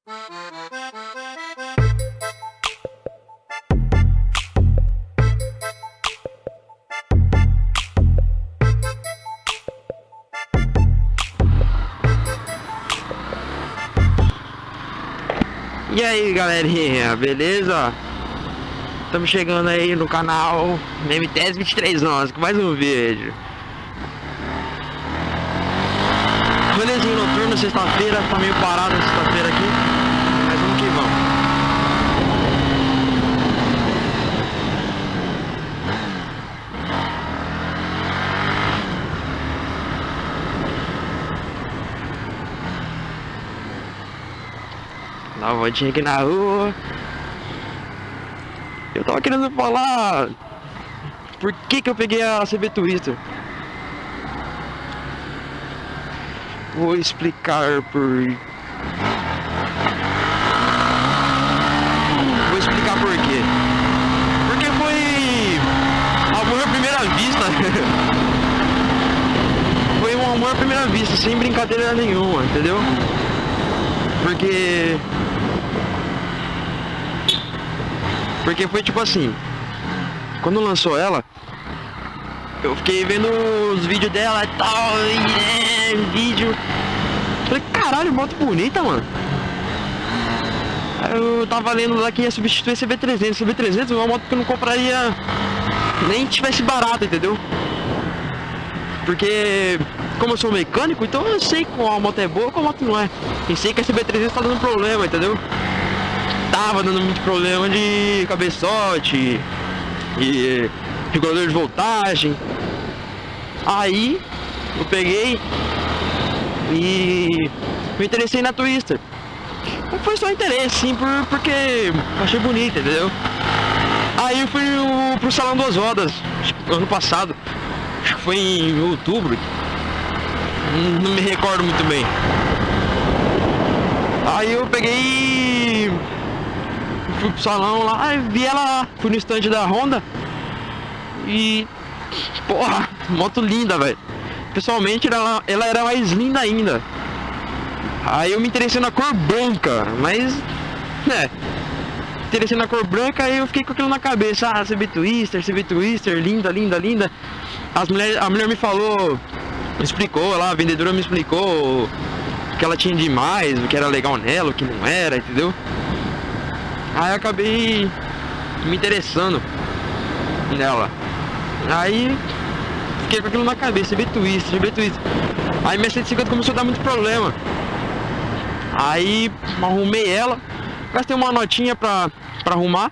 E aí galerinha, beleza? Estamos chegando aí no canal MTS 2311 com mais um vídeo. Rolezinho noturno, sexta-feira, tá meio parado na sexta-feira aqui, mas vamos que vamos. Dá uma voltinha aqui na rua. Eu tava querendo falar por que eu peguei a CB Twister. Vou explicar por quê. Porque foi amor à primeira vista. Foi um amor à primeira vista, sem brincadeira nenhuma, entendeu? Porque foi tipo assim, quando lançou ela, eu fiquei vendo os vídeos dela e tal, vídeo. Falei, caralho, moto bonita, mano. Aí eu tava lendo lá que ia substituir a CB300. CB300 é uma moto que eu não compraria nem tivesse barata, entendeu? Porque, como eu sou mecânico, então eu sei qual a moto é boa e qual a moto não é. E sei que a CB300 tá dando problema, entendeu? Tava dando muito problema de cabeçote e regulador de voltagem. Aí eu peguei e me interessei na Twister. Não foi só interesse, sim, porque achei bonita, entendeu? Aí eu fui pro Salão Duas Rodas ano passado, acho que foi em outubro, não me recordo muito bem. Aí eu peguei, fui pro salão lá, vi ela lá, fui no stand da Honda e, porra, moto linda, velho. Pessoalmente ela era mais linda ainda. Aí eu me interessei na cor branca, mas, interessei na cor branca e eu fiquei com aquilo na cabeça. Ah, CB Twister, linda, linda, linda. A mulher me falou, me explicou lá, a vendedora me explicou o que ela tinha demais, o que era legal nela, o que não era, entendeu? Aí eu acabei me interessando nela. Aí fiquei com aquilo na cabeça, CB Twister. Aí minha 150 começou a dar muito problema. Aí arrumei ela, gastei uma notinha pra arrumar,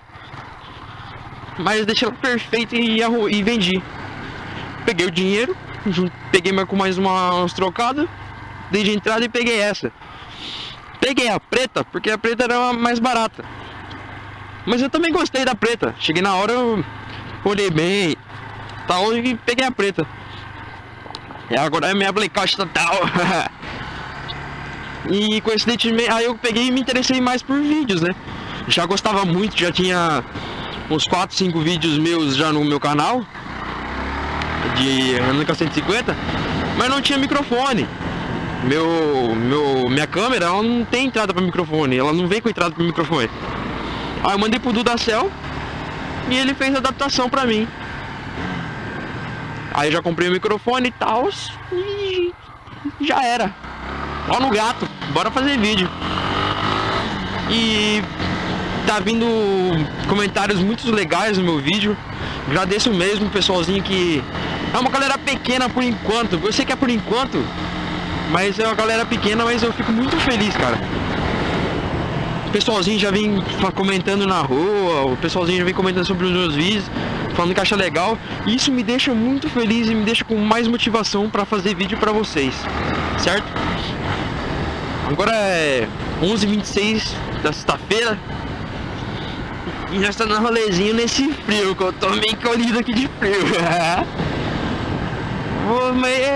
mas deixei ela perfeita e vendi. Peguei o dinheiro, peguei com mais uns trocados, dei de entrada e peguei essa. Peguei a preta, porque a preta era mais barata. Mas eu também gostei da preta. Cheguei na hora, eu olhei bem, tal, e peguei a preta. E agora é minha blackout total. E coincidentemente, aí eu peguei e me interessei mais por vídeos, né? Já gostava muito, já tinha uns 4, 5 vídeos meus já no meu canal de Anica 150, mas não tinha microfone. Minha câmera, ela não tem entrada para microfone, ela não vem com entrada para microfone. Aí eu mandei pro Dudacell e ele fez a adaptação pra mim. Aí eu já comprei o microfone e tal, e já era. Ó no gato, bora fazer vídeo. E tá vindo comentários muito legais no meu vídeo. Agradeço mesmo o pessoalzinho que... É uma galera pequena por enquanto. Eu sei que é por enquanto, mas é uma galera pequena, mas eu fico muito feliz, cara. O pessoalzinho já vem comentando na rua, o pessoalzinho já vem comentando sobre os meus vídeos, falando que acha legal. E isso me deixa muito feliz e me deixa com mais motivação pra fazer vídeo pra vocês, certo? Agora é 11h26 da sexta-feira e já está no rolezinho nesse frio, que eu tô meio colhido aqui de frio.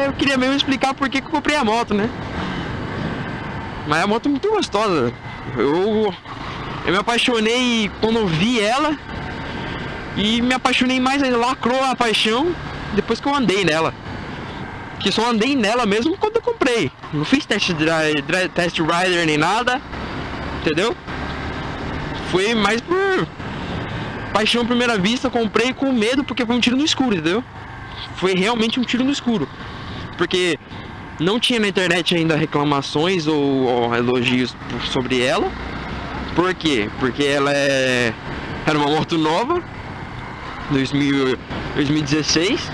Eu queria mesmo explicar por que eu comprei a moto, né? Mas a moto é muito gostosa. Eu me apaixonei quando eu vi ela e me apaixonei mais ainda, lacrou a paixão depois que eu andei nela. Que só andei nela mesmo quando eu comprei. Não fiz test rider nem nada. entendeu? Foi mais por paixão à primeira vista, comprei com medo porque foi um tiro no escuro, entendeu? Foi realmente um tiro no escuro, porque não tinha na internet ainda reclamações ou elogios sobre ela. Por quê? Porque ela era uma moto nova, 2016.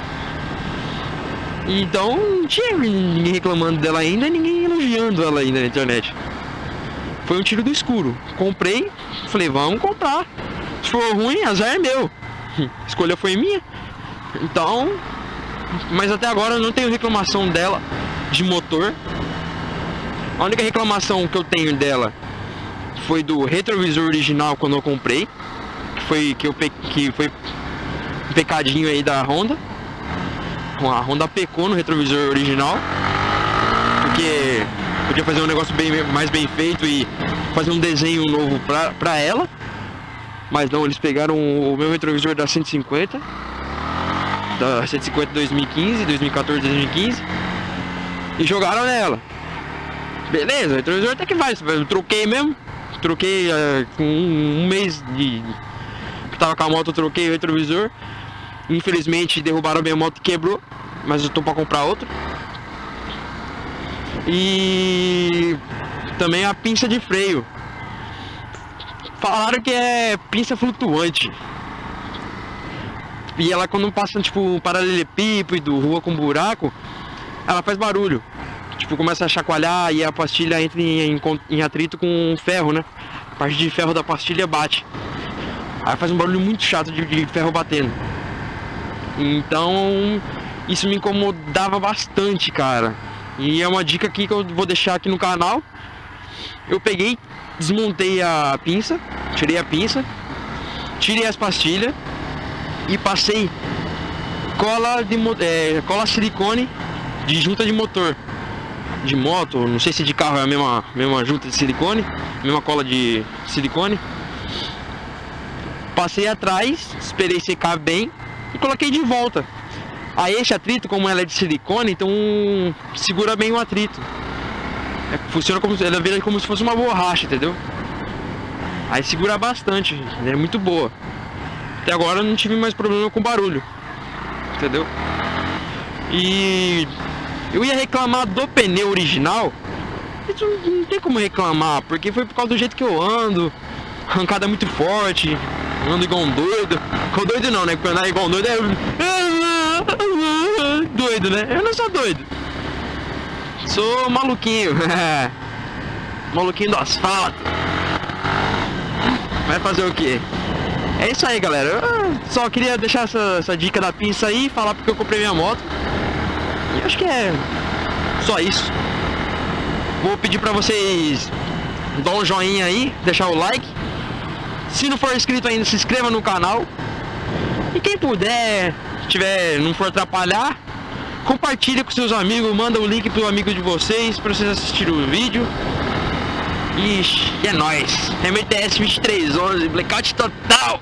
Então não tinha ninguém reclamando dela ainda, ninguém elogiando ela ainda na internet. Foi um tiro do escuro. Comprei, falei, vamos comprar. Se for ruim, azar é meu. A escolha foi minha. Então, mas até agora eu não tenho reclamação dela de motor. A única reclamação que eu tenho dela foi do retrovisor original quando eu comprei, que foi um pecadinho aí da Honda. A Honda pecou no retrovisor original, porque podia fazer um negócio mais bem feito e fazer um desenho novo pra ela. Mas não, eles pegaram o meu retrovisor da 150 2015, 2014, 2015 e jogaram nela. Beleza, o retrovisor até que vai, eu troquei mesmo. Troquei com um mês que tava com a moto, eu troquei o retrovisor. Infelizmente derrubaram minha moto e quebrou, mas eu tô pra comprar outro. E também a pinça de freio. Falaram que é pinça flutuante. E ela, quando passa tipo paralelepípedo, rua com buraco, ela faz barulho. Tipo, começa a chacoalhar e a pastilha entra em atrito com o ferro, né? A parte de ferro da pastilha bate. Aí faz um barulho muito chato de ferro batendo. Então, isso me incomodava bastante, cara. E é uma dica aqui que eu vou deixar aqui no canal. Eu peguei, desmontei a pinça, tirei a pinça, tirei as pastilhas e passei cola silicone de junta de motor. De moto, não sei se de carro é a mesma junta de silicone, mesma cola de silicone. Passei atrás, esperei secar bem e coloquei de volta. Aí esse atrito, como ela é de silicone, então segura bem o atrito. Funciona ela vira como se fosse uma borracha, entendeu? Aí segura bastante, é muito boa. Até agora eu não tive mais problema com barulho, entendeu? E eu ia reclamar do pneu original, mas não tem como reclamar, porque foi por causa do jeito que eu ando. Arrancada muito forte, ando igual um doido. Igual doido não, né? Porque andar igual um doido é doido, né? Eu não sou doido, sou maluquinho. Maluquinho do asfalto. Vai fazer o quê? É isso aí, galera. Eu só queria deixar essa dica da pinça aí, falar porque eu comprei minha moto. E acho que é só isso. Vou pedir pra vocês dar um joinha aí, deixar o like. Se não for inscrito ainda, se inscreva no canal. E quem puder, não for atrapalhar, compartilha com seus amigos, manda o link pro amigo de vocês pra vocês assistirem o vídeo. E é nóis. MTS 2311, blackout total.